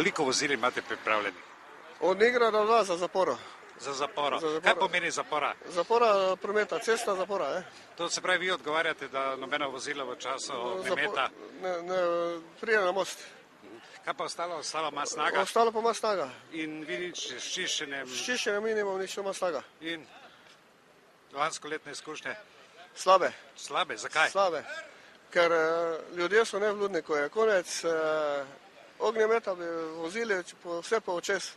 Koliko vozil imate pripravljenih? Od Nigrada 2 za zaporo. Za zaporo. Kaj pomeni zapora? Zapora prometa, cesta zapora. To se pravi, vi odgovarjate, da nobeno vozilo v času ognjemeta ne pride na most. Kaj pa ostalo? Ostalo ima snaga? Ostalo pa ima snaga. In vi nič s čiščenjem? S čiščenjem mi nimamo nič, ima snaga. In lanskoletne izkušnje? Slabe. Slabe? Zakaj? Slabe. Ker ljudje so nevljudni, ko je konec ognjemeta bi vozili vse pa očes.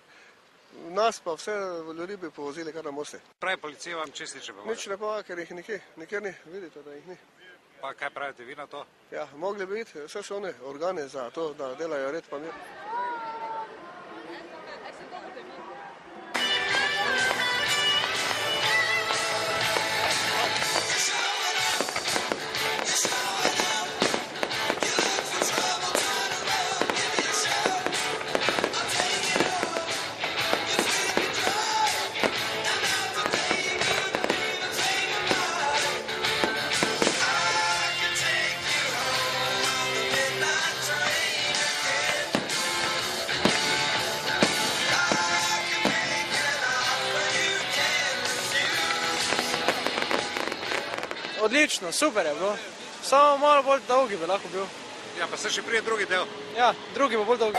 Nas pa vse ljudi bi povozili kar na moste. Pravi policija vam čist nič ne pomaga? Nič ne pomaga, ker jih nikjer ni, vidite, da jih ni. Pa kaj pravite vi na to? Ja, mogli bi biti, vse so one organe za to, da delajo red pa mir. Odlično, super je bilo. Samo malo bolj dolgi bi lahko bil. Ja, pa se še prije drugi del. Ja, drugi bo bolj dolgi.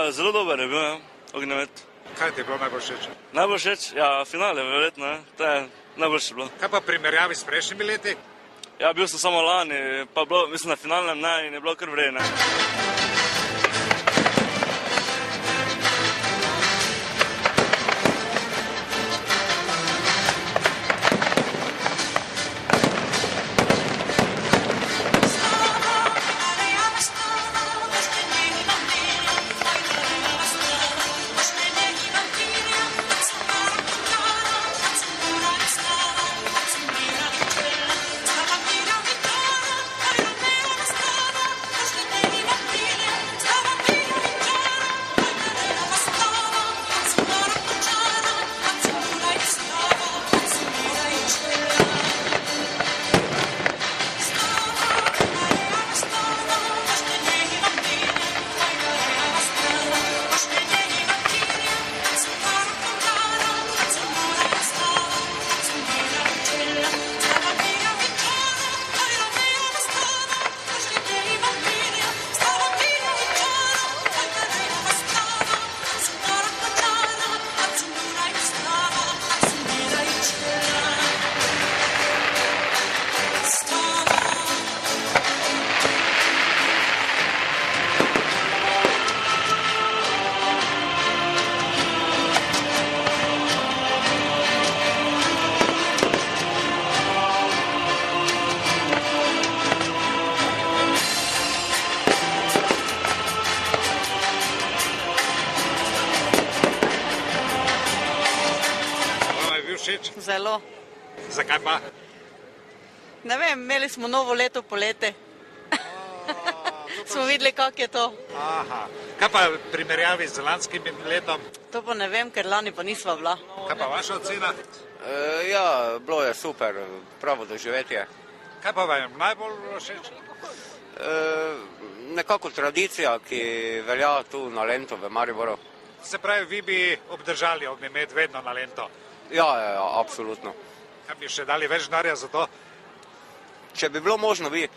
Zelo dober je bil, ognjemet. Kaj ti je bilo najbolj všeč? Najbolj všeč? Ja, finale, verjetno. To je najboljše bilo. Kaj pa primerjavi s prejšnjimi leti? Ja, bil sem samo lani, pa bilo, mislim, na finalnem ne, in je bilo kar vredno. Zelo. Zakaj pa? Ne vem, imeli smo novo leto polete. Smo videli, kako je to. Aha. Kaj pa primerjavi z lanskim letom? To pa ne vem, ker lani pa nisva bila. Kaj pa vaša ocena? Ja, bilo je super, pravo doživetje. Kaj pa vam najbolj všeč? Nekako tradicija, ki velja tu na Lento v Mariboru. Se pravi, vi bi obdržali ognjemet vedno na Lento? Ja, absolutno. Kaj bi še dali več denarja za to? Če bi bilo možno, bi.